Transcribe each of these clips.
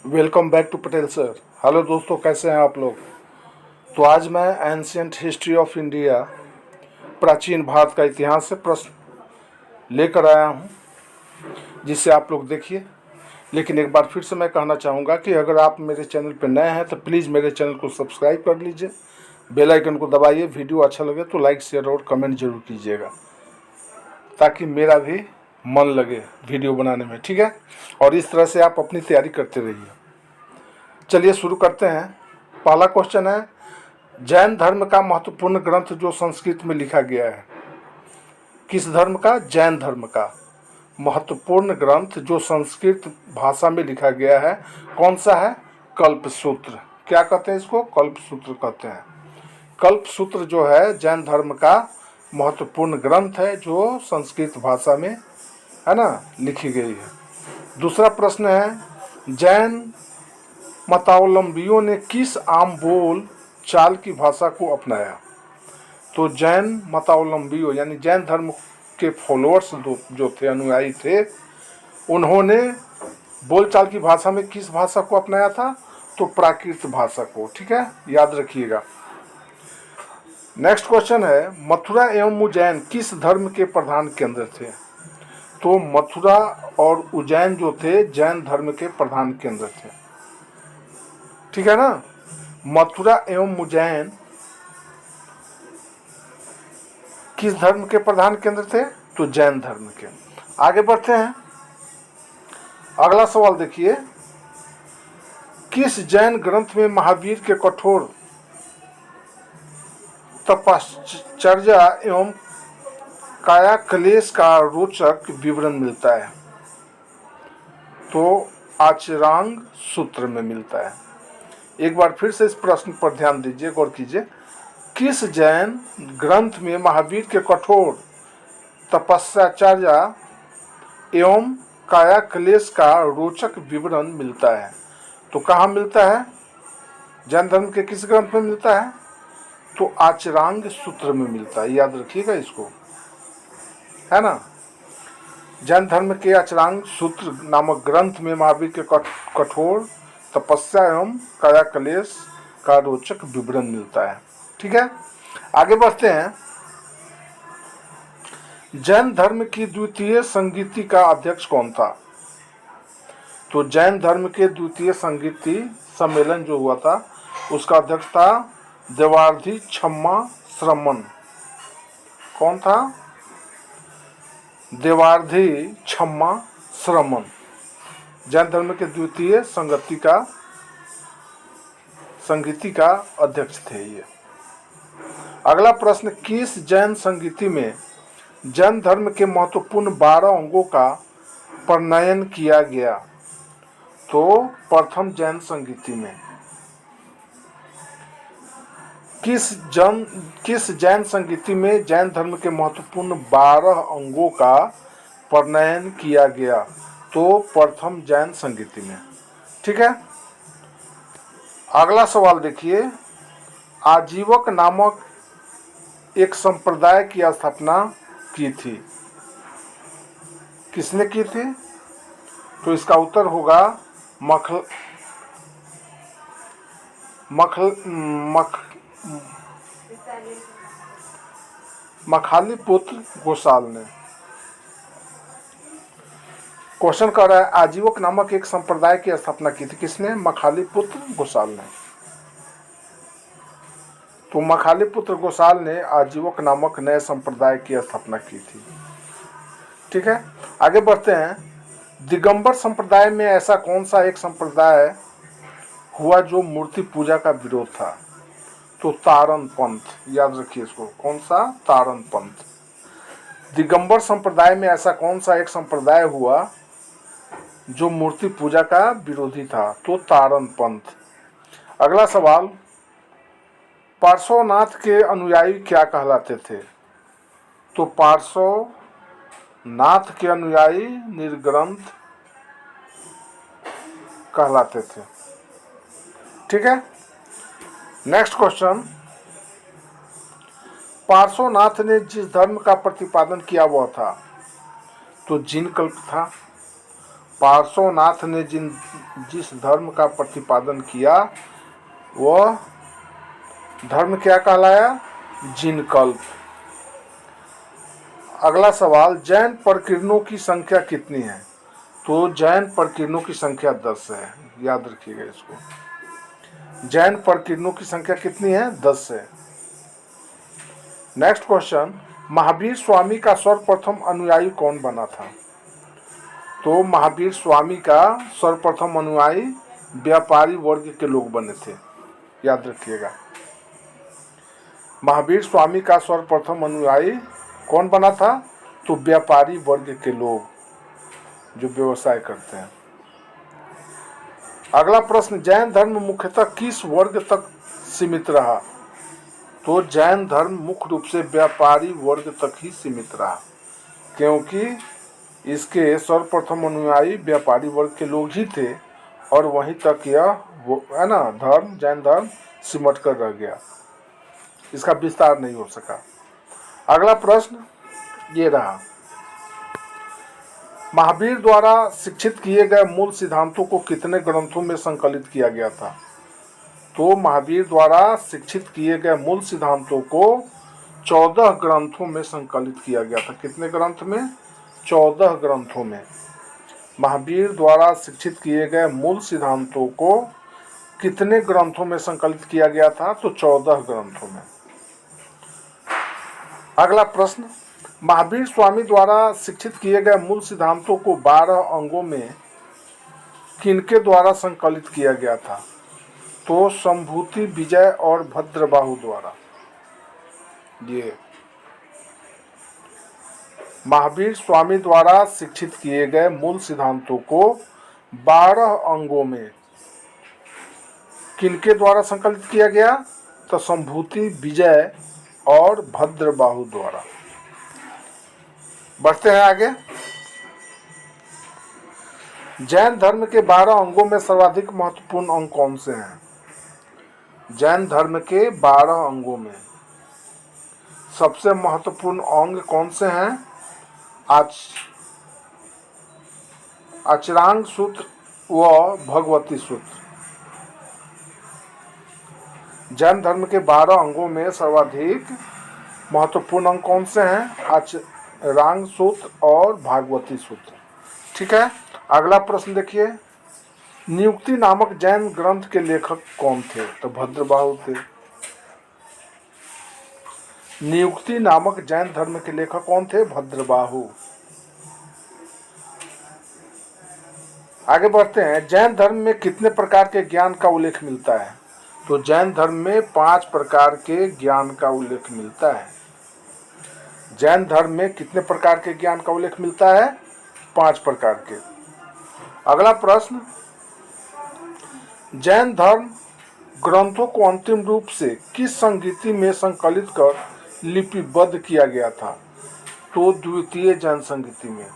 Welcome back to Patel sir. Hello दोस्तों, कैसे हैं आप लोग। तो आज मैं एंशियंट हिस्ट्री ऑफ इंडिया, प्राचीन भारत का इतिहास से प्रश्न लेकर आया हूं, जिससे आप लोग देखिए। लेकिन एक बार फिर से मैं कहना चाहूँगा कि अगर आप मेरे चैनल पर नए हैं तो प्लीज़ मेरे चैनल को सब्सक्राइब कर लीजिए, बेल आइकन को दबाइए। वीडियो अच्छा लगे तो लाइक शेयर और कमेंट जरूर कीजिएगा, ताकि मेरा भी मन लगे वीडियो बनाने में, ठीक है। और इस तरह से आप अपनी तैयारी करते रहिए। चलिए शुरू करते हैं। पहला क्वेश्चन है, जैन धर्म का महत्वपूर्ण ग्रंथ जो संस्कृत में लिखा गया है। किस धर्म का? जैन धर्म का महत्वपूर्ण ग्रंथ जो संस्कृत भाषा में लिखा गया है, कौन सा है? कल्पसूत्र। क्या कहते हैं इसको? कल्पसूत्र कहते हैं। कल्पसूत्र जो है जैन धर्म का महत्वपूर्ण ग्रंथ है, जो संस्कृत भाषा में है ना लिखी गई है। दूसरा प्रश्न है, जैन मतावलंबियों ने किस आम बोल चाल की भाषा को अपनाया? तो जैन मतावलंबियों यानी जैन धर्म के फॉलोअर्स जो थे, अनुयायी थे, उन्होंने बोलचाल की भाषा में किस भाषा को अपनाया था? तो प्राकृत भाषा को, ठीक है, याद रखिएगा। नेक्स्ट क्वेश्चन है, मथुरा एवं उज्जैन किस धर्म के प्रधान केंद्र थे? तो मथुरा और उज्जैन जो थे जैन धर्म के प्रधान केंद्र थे, ठीक है ना। मथुरा एवं उज्जैन किस धर्म के प्रधान केंद्र थे? तो जैन धर्म के। आगे बढ़ते हैं। अगला सवाल देखिए, किस जैन ग्रंथ में महावीर के कठोर तपश्चर्या एवं काया क्लेश का रोचक विवरण मिलता है? तो आचरांग सूत्र में मिलता है। एक बार फिर से इस प्रश्न पर ध्यान दीजिए, गौर कीजिए। किस जैन ग्रंथ में महावीर के कठोर तपस्याचर्या एवं काया क्लेश का रोचक विवरण मिलता है? तो कहाँ मिलता है? जैन धर्म के किस ग्रंथ में मिलता है? तो आचरांग सूत्र में मिलता है। याद रखिएगा इसको, है ना। जैन धर्म के आचरांग सूत्र नामक ग्रंथ में महावीर के कठोर तपस्या एवं काया क्लेश का रोचक विवरण मिलता है, ठीक है। आगे बढ़ते हैं। जैन धर्म की द्वितीय संगीति का अध्यक्ष कौन था? तो जैन धर्म के द्वितीय संगीति सम्मेलन जो हुआ था, उसका अध्यक्ष था देवार्धी छम्मा श्रमण। कौन था? देवार्धी छम्मा श्रमण जैन धर्म के द्वितीय संगीति का अध्यक्ष थे ये। अगला प्रश्न, किस जैन संगीति में जैन धर्म के महत्वपूर्ण 12 अंगों का प्रणयन किया गया? तो प्रथम जैन संगीति में। किस जैन संगीति में जैन धर्म के महत्वपूर्ण 12 अंगों का प्रणयन किया गया? तो प्रथम जैन संगीति में, ठीक है। अगला सवाल देखिए, आजीवक नामक एक संप्रदाय की स्थापना की थी, किसने की थी? तो इसका उत्तर होगा मखालीपुत्र घोषाल ने। क्वेश्चन कर रहा है, आजीवक नामक एक संप्रदाय की स्थापना की थी, किसने? मखालीपुत्र घोषाल ने। तो मखालीपुत्र घोषाल ने आजीवक नामक नए संप्रदाय की स्थापना की थी, ठीक है। आगे बढ़ते हैं। दिगंबर संप्रदाय में ऐसा कौन सा एक संप्रदाय हुआ जो मूर्ति पूजा का विरोध था? तो तारण पंथ। याद रखिए इसको, कौन सा? तारण पंथ। दिगंबर संप्रदाय में ऐसा कौन सा एक संप्रदाय हुआ जो मूर्ति पूजा का विरोधी था? तो तारण पंथ। अगला सवाल, पार्श्वनाथ के अनुयायी क्या कहलाते थे? तो पार्श्वनाथ के अनुयायी निर्ग्रंथ कहलाते थे, ठीक है। नेक्स्ट क्वेश्चन, पार्श्वनाथ ने जिस धर्म का प्रतिपादन किया वह था? तो जीन कल्प था। पार्श्वनाथ ने जिस धर्म का प्रतिपादन किया वह धर्म क्या कहलाया? जिनकल्प। अगला सवाल, जैन प्रकीर्णों की संख्या कितनी है? तो जैन प्रकीर्णों की संख्या 10 है, याद रखिएगा इसको। जैन प्रकीर्णों की संख्या कितनी है? 10 है। नेक्स्ट क्वेश्चन, महावीर स्वामी का सर्वप्रथम अनुयायी कौन बना था? तो महावीर स्वामी का सर्वप्रथम अनुयायी व्यापारी वर्ग के लोग बने थे, याद रखिएगा। महावीर स्वामी का सर्वप्रथम अनुयायी कौन बना था? तो व्यापारी वर्ग के लोग जो व्यवसाय करते हैं। अगला प्रश्न, जैन धर्म मुख्यतः किस वर्ग तक सीमित रहा? तो जैन धर्म मुख्य रूप से व्यापारी वर्ग तक ही सीमित रहा, क्योंकि इसके सर्वप्रथम अनुयायी व्यापारी वर्ग के लोग ही थे और वहीं तक यह है ना धर्म, जैन धर्म सिमट कर रह गया, इसका विस्तार नहीं हो सका। अगला प्रश्न ये रहा, महावीर द्वारा शिक्षित किए गए मूल सिद्धांतों को कितने ग्रंथों में संकलित किया गया था? तो महावीर द्वारा शिक्षित किए गए मूल सिद्धांतों को 14 ग्रंथों में संकलित किया गया था। कितने ग्रंथ में? 14 ग्रंथों में। महावीर द्वारा शिक्षित किए गए मूल सिद्धांतों को कितने ग्रंथों में संकलित किया गया था? तो 14 ग्रंथों में। अगला प्रश्न, महावीर स्वामी द्वारा शिक्षित किए गए मूल सिद्धांतों को 12 अंगों में किनके द्वारा संकलित किया गया था? तो संभूति, विजय और भद्रबाहु द्वारा। ये महावीर स्वामी द्वारा शिक्षित किए गए मूल सिद्धांतों को 12 अंगों में किनके द्वारा संकलित किया गया? तो संभूति, विजय और भद्रबाहु द्वारा। बढ़ते हैं आगे। जैन धर्म के 12 अंगों में सर्वाधिक महत्वपूर्ण अंग कौन से हैं? जैन धर्म के 12 अंगों में सबसे महत्वपूर्ण अंग कौन से हैं? आचरांग सूत्र व भगवती सूत्र। जैन धर्म के 12 अंगों में सर्वाधिक महत्वपूर्ण अंग कौन से हैं? आचरांग सूत्र और भागवती सूत्र। ठीक है। अगला प्रश्न देखिए, नियुक्ति नामक जैन ग्रंथ के लेखक कौन थे? तो भद्रबाहु थे। नियुक्ति नामक जैन धर्म के लेखक कौन थे? भद्रबाहु। आगे बढ़ते हैं, जैन धर्म में कितने प्रकार के ज्ञान का उल्लेख मिलता है? तो जैन धर्म में 5 प्रकार के ज्ञान का उल्लेख मिलता है। जैन धर्म में कितने प्रकार के ज्ञान का उल्लेख मिलता है? 5 प्रकार के। अगला प्रश्न, जैन धर्म ग्रंथों को अंतिम रूप से किस संगीति में संकलित कर लिपिबद्ध किया गया था? तो द्वितीय जैन संगीति में।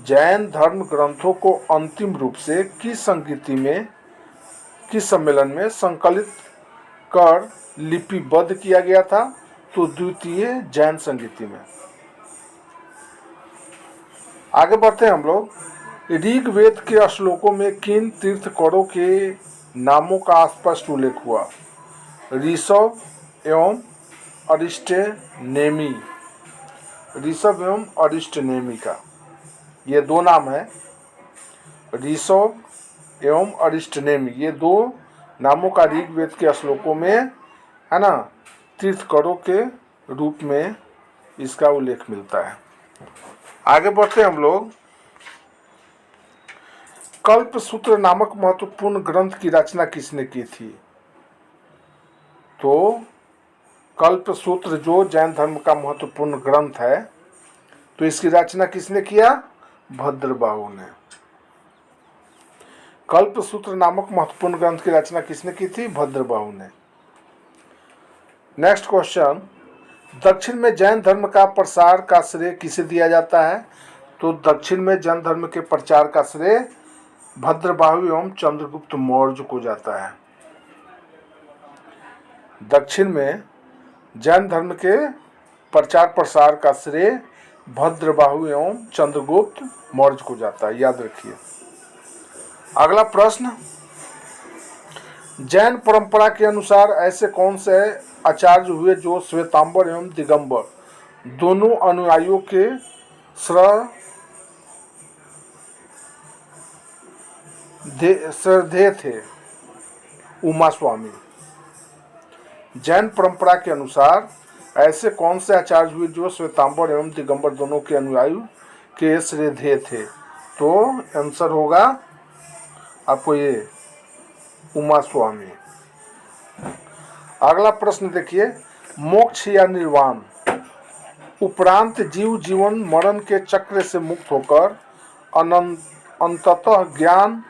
जैन धर्म ग्रंथों को अंतिम रूप से किस संगीति में, किस सम्मेलन में संकलित कर लिपिबद्ध किया गया था? तो द्वितीय जैन संगीति में। आगे बढ़ते हैं हम लोग, ऋग्वेद के श्लोकों में किन तीर्थंकरों के नामों का स्पष्ट उल्लेख हुआ? ऋषभ एवं अरिष्टनेमी। ऋषभ एवं अरिष्टनेमी का ये 2 नाम है, ऋषभ एवं अरिष्टनेमी। ये 2 नामों का ऋग्वेद के श्लोकों में है ना तीर्थंकरों के रूप में इसका उल्लेख मिलता है। आगे बढ़ते हम लोग, कल्पसूत्र नामक महत्वपूर्ण ग्रंथ की रचना किसने की थी? तो कल्पसूत्र जो जैन धर्म का महत्वपूर्ण ग्रंथ है, तो इसकी रचना किसने किया? भद्रबाहु ने। कल्पसूत्र नामक महत्वपूर्ण ग्रंथ की रचना किसने की थी? भद्रबाहु ने। नेक्स्ट क्वेश्चन, दक्षिण में जैन धर्म का प्रसार का श्रेय किसे दिया जाता है? तो दक्षिण में जैन धर्म के प्रचार का श्रेय भद्रबाहु एवं चंद्रगुप्त मौर्य को जाता है। दक्षिण में जैन धर्म के प्रचार प्रसार का श्रेय भद्रबाहु एवं चंद्रगुप्त मौर्य को जाता है, याद रखिए। अगला प्रश्न, जैन परंपरा के अनुसार ऐसे कौन से आचार्य हुए जो श्वेतांबर एवं दिगंबर दोनों अनुयायियों के श्रद्धेय थे? उमा स्वामी। जैन परंपरा के अनुसार ऐसे कौन से आचार्य हुए जो श्वेतांबर एवं दिगंबर दोनों के अनुयायी के श्रद्धेय थे? तो आंसर होगा आपको ये उमा स्वामी। अगला प्रश्न देखिए, मोक्ष या निर्वाण उपरांत जीव जीवन मरण के चक्र से मुक्त होकर अंततः ज्ञान,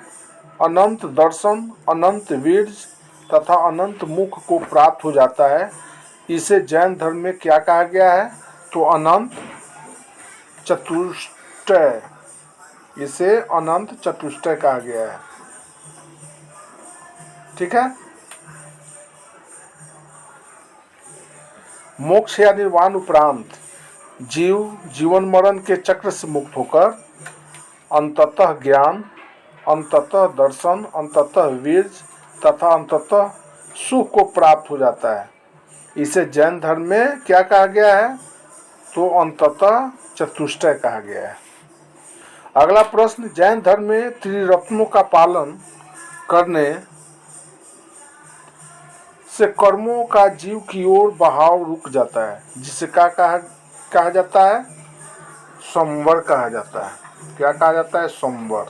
अनंत दर्शन, अनंत वीर्य तथा अनंत मुख को प्राप्त हो जाता है। इसे जैन धर्म में क्या कहा गया है? तो अनंत चतुष्टय। इसे अनंत चतुष्टय कहा गया है। ठीक है। मोक्ष या निर्वाण उपरांत जीव जीवन मरण के चक्र से मुक्त होकर अंततः ज्ञान, अंततः दर्शन, अंततः वीर्य तथा अंततः सुख को प्राप्त हो जाता है। इसे जैन धर्म में क्या कहा गया है? तो अंततः चतुष्टय कहा गया है। अगला प्रश्न, जैन धर्म में त्रिरत्नों का पालन करने से कर्मों का जीव की ओर बहाव रुक जाता है, जिसे क्या कहा जाता है? संवर कहा जाता है। क्या कहा जाता है? संवर।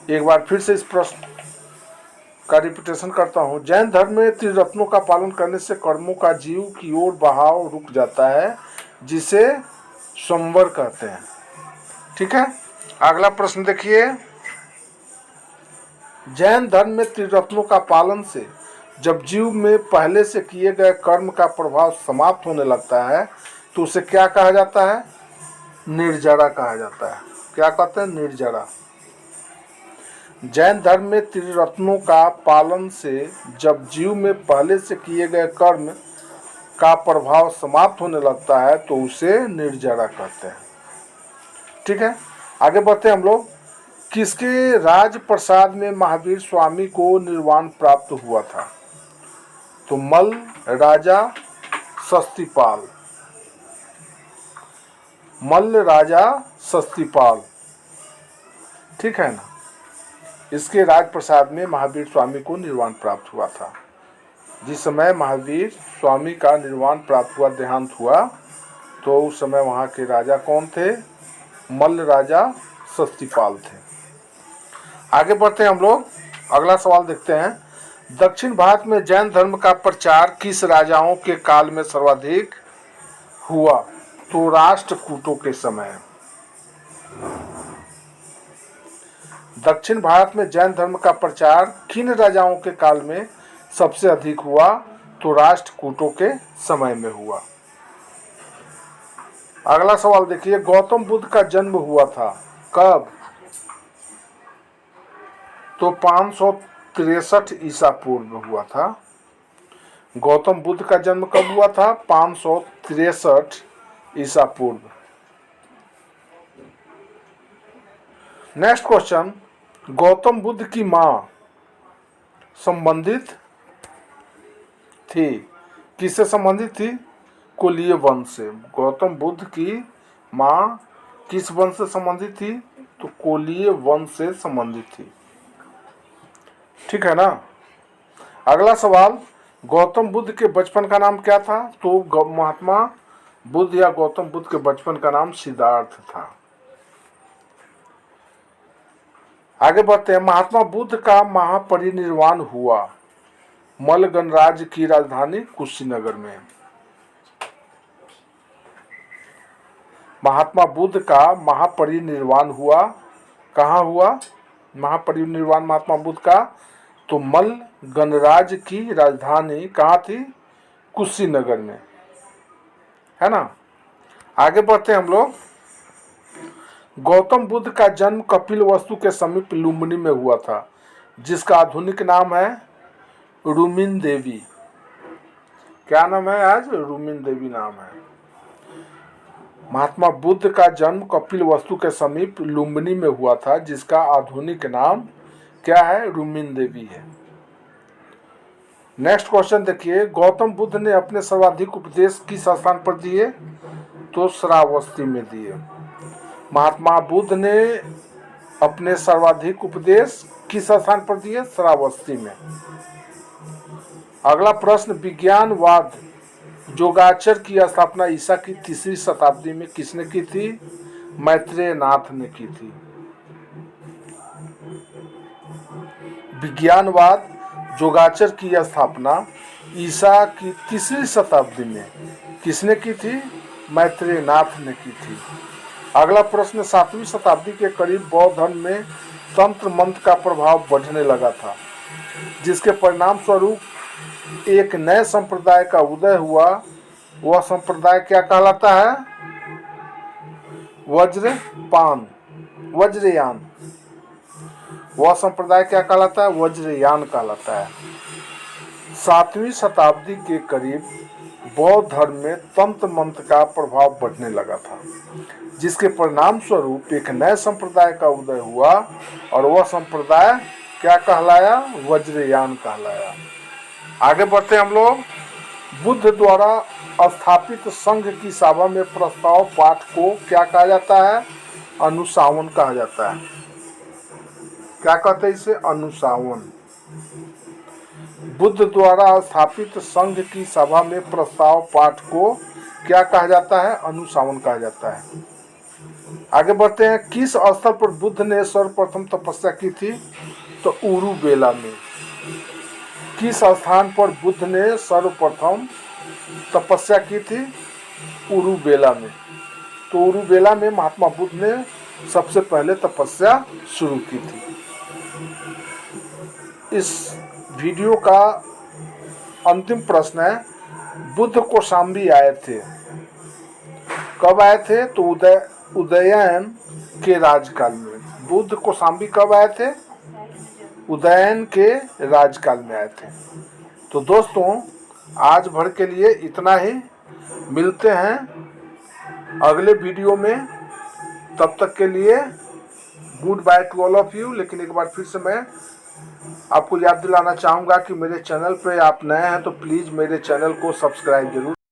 एक बार फिर से इस प्रश्न का रिपीटेशन करता हूं। जैन धर्म में त्रिरत्नों का पालन करने से कर्मों का जीव की ओर बहाव रुक जाता है, जिसे संवर कहते हैं। ठीक है। अगला प्रश्न देखिए, जैन धर्म में त्रिरत्नों का पालन से जब जीव में पहले से किए गए कर्म का प्रभाव समाप्त होने लगता है तो उसे क्या कहा जाता है? निर्जरा कहा जाता है। क्या कहते हैं? निर्जरा। जैन धर्म में त्रिरत्नों का पालन से जब जीव में पहले से किए गए कर्म का प्रभाव समाप्त होने लगता है तो उसे निर्जरा कहते हैं। ठीक है। आगे बढ़ते हैं हम लोग। किसके राज प्रसाद में महावीर स्वामी को निर्वाण प्राप्त हुआ था? तो मल्ल राजा सस्तीपाल। मल्ल राजा सस्तीपाल। ठीक है ना। इसके राजप्रसाद में महावीर स्वामी को निर्वाण प्राप्त हुआ था। जिस समय महावीर स्वामी का निर्वाण प्राप्त हुआ, देहांत हुआ, तो उस समय वहाँ के राजा कौन थे? मल्ल राजा सस्तीपाल थे। आगे बढ़ते हैं हम लोग। अगला सवाल देखते हैं, दक्षिण भारत में जैन धर्म का प्रचार किस राजाओं के काल में सर्वाधिक हुआ? तो राष्ट्रकूटों के समय। दक्षिण भारत में जैन धर्म का प्रचार किन राजाओं के काल में सबसे अधिक हुआ? तो राष्ट्रकूटों के समय में हुआ। अगला सवाल देखिए, गौतम बुद्ध का जन्म हुआ था कब? तो 563 ईसा पूर्व हुआ था। गौतम बुद्ध का जन्म कब हुआ था? 563 ईसा पूर्व। नेक्स्ट क्वेश्चन, गौतम बुद्ध की मां संबंधित थी? किससे संबंधित थी? कुलीय वंश से। गौतम बुद्ध की मां किस वंश से संबंधित थी? तो कुलीय वंश से संबंधित थी। ठीक है ना। अगला सवाल, गौतम बुद्ध के बचपन का नाम क्या था? तो महात्मा बुद्ध या गौतम बुद्ध के बचपन का नाम सिद्धार्थ था। आगे बढ़ते हैं, महात्मा बुद्ध का महापरिनिर्वाण हुआ मल्ल गणराज्य की राजधानी कुशीनगर में। महात्मा बुद्ध का महापरिनिर्वाण हुआ कहाँ हुआ? महापरिनिर्वाण महात्मा बुद्ध का तो मल्ल गणराज्य की राजधानी कहाँ थी? कुशीनगर में, है ना। आगे बढ़ते हैं हम लोग। गौतम बुद्ध का जन्म कपिलवस्तु के समीप लुम्बिनी में हुआ था, जिसका आधुनिक नाम है रुमिन देवी। क्या नाम है आज? रुमिन देवी नाम है। महात्मा बुद्ध का जन्म कपिलवस्तु के समीप लुम्बिनी में हुआ था, जिसका आधुनिक नाम क्या है? रुक्मिणी देवी है। नेक्स्ट क्वेश्चन देखिए, गौतम बुद्ध ने अपने सर्वाधिक उपदेश किस स्थान पर दिए? तो श्रावस्ती में दिए। महात्मा बुद्ध ने अपने सर्वाधिक उपदेश किस स्थान पर दिए? श्रावस्ती में। अगला प्रश्न, विज्ञानवाद योगाचर की स्थापना ईसा की 3री शताब्दी में किसने की थी? मैत्रेय नाथ ने की थी। विज्ञानवाद योगाचर की स्थापना ईसा की 3री शताब्दी में किसने की थी? मैत्रेय नाथ ने की थी। अगला प्रश्न, 7वीं शताब्दी के करीब बौद्ध धर्म में तंत्र मंत्र का प्रभाव बढ़ने लगा था, जिसके परिणाम स्वरूप एक नए संप्रदाय का उदय हुआ। वह संप्रदाय क्या कहलाता है? वज्रयान। वह संप्रदाय क्या कहलाता है? वज्रयान कहलाता है। 7वीं शताब्दी के करीब बौद्ध धर्म में तंत्र मंत्र का प्रभाव बढ़ने लगा था, जिसके परिणाम स्वरूप एक नए संप्रदाय का उदय हुआ और वह संप्रदाय क्या कहलाया? वज्रयान कहलाया। आगे बढ़ते हम लोग। बुद्ध द्वारा स्थापित संघ की सभा में प्रस्ताव पाठ को क्या कहा जाता है? अनुशासन कहा जाता है। क्या कहते हैं इसे? अनुशासन। बुद्ध द्वारा स्थापित संघ की सभा में प्रस्ताव पाठ को क्या कहा जाता है? अनुशासन कहा जाता है। आगे बढ़ते हैं। किस स्थल पर बुद्ध ने सर्वप्रथम तपस्या की थी? तो उरुबेला में। किस स्थान पर बुद्ध ने सर्वप्रथम तपस्या की थी? उरुबेला में। तो उरुबेला में महात्मा बुद्ध ने सबसे पहले तपस्या शुरू की थी। इस वीडियो का अंतिम प्रश्न है, बुद्ध कौशाम्बी आए थे। कब आए थे? तो उदयन के राजकाल में। बुद्ध कौशाम्बी कब आए थे? उदयन के राजकाल में आए थे। तो दोस्तों, आज भर के लिए इतना ही। मिलते हैं अगले वीडियो में। तब तक के लिए good by two all of you. लेकिन एक बार फिर से मैं आपको याद दिलाना चाहूँगा कि मेरे चैनल पे आप नए हैं तो प्लीज़ मेरे चैनल को सब्सक्राइब जरूर